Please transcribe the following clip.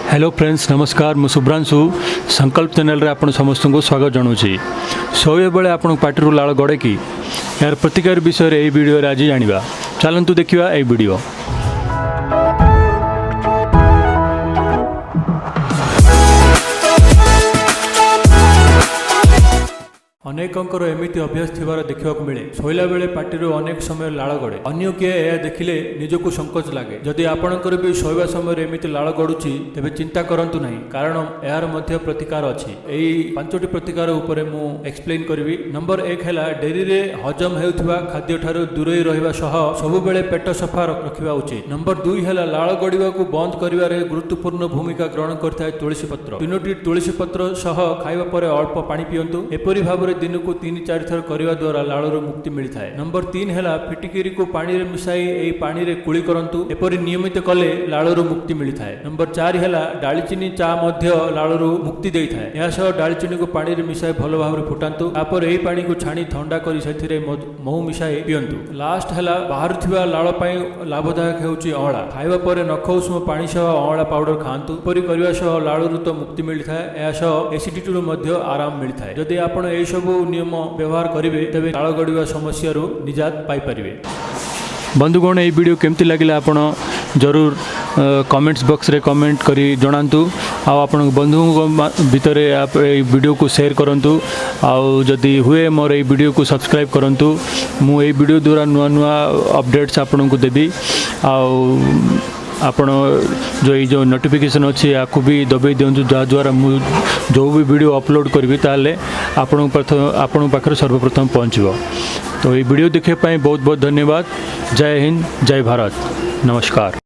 Hello friends नमस्कार मु शुभ्रांशु संकल्प चैनल रे आपण समस्त को स्वागत जनाऊँगी शोए बेले आपण पार्टी लाल गड़े कि यार प्रतिकार विषय में यही वीडियो आज जाना चलतु देखा यही वीडियो। अनेकंकर एमिति अभ्यास थिबार देखा मिले शोला बेले पार्टी अनेक समय लाल गड़े अन्य किए यह देखिले निजको संकोच लगे जदि आपणकर भी शोवा समय एमिति लाल गड़ुची तेबे चिंता करंतु नहीं कारण यार मध्य प्रतिकार अछि। एई पांचटी प्रतिकार उपरे मु एक्सप्लेन करबी। नंबर 1 हैला डेरी रे हजम हेउथिबा खाद्य ठारो दूरे रहिबा सह सब बेले पेट सफा रखिबा उचित। नंबर 2 हैला लाल गड़िबा को बंद करिवारे गुरुत्वपूर्ण भूमिका ग्रहण करथाय तुलसी पत्र। तीनोटी तुलसी पत्र सह खाइबा परे अल्प पानी पियंतु। एपरि भाबरे दिन को 3-4 थर करने द्वारा लाड़ू मुक्ति मिलता है। नंबर 3 है फिटिकिरी को पानी रे मिसाई एई पानी रे कुली करंतु एपरि नियमित कले लाड़ू मुक्ति मिलता है। नंबर 4 है डालीचीनी चा मध्य लाड़ू मुक्ति देता है। यह सह डालीचीनी को पानी रे मिसाई भल भाव फुटांतु तापर एई पानी को छाणी ठंडा करी सेथिरे महू मिसाई पियंतु। लास्ट है बाहरुथिबा लाळ पई लाभदायक हेउची अळा खाइबा परे नख उष्म पानी सह अळा पाउडर खांतु। एपरि करबा सह लाड़ू तो मुक्ति मिलता है। यह सह एसिडिटी रु मध्य आराम मिलता है। जदि आपण एई सब नियम व्यवहार करेंगे तेज लाल गड़िया समस्या निजात पाइपर। बंधुगण ये वीडियो केमती लगे आपण जरूर कमेंट्स बॉक्स रे कमेंट करी जनातु। आपण बंधु भितर वीडियो को शेयर करंतु। आउ जदि हुए मोर ये वीडियो को सब्सक्राइब करंतु। मु ये वीडियो द्वारा नुआ नुआ अपडेट्स आपण को देबी। आउ आपण जो नोटिफिकेशन अच्छी आपको भी दबाई दिंतु जहाँद्वारा मुझे जो भी वीडियो अपलोड करी ताले आपण पाखे सर्वप्रथम पहुँचब। तो ये वीडियो देखने बहुत बहुत धन्यवाद। जय हिंद जय भारत नमस्कार।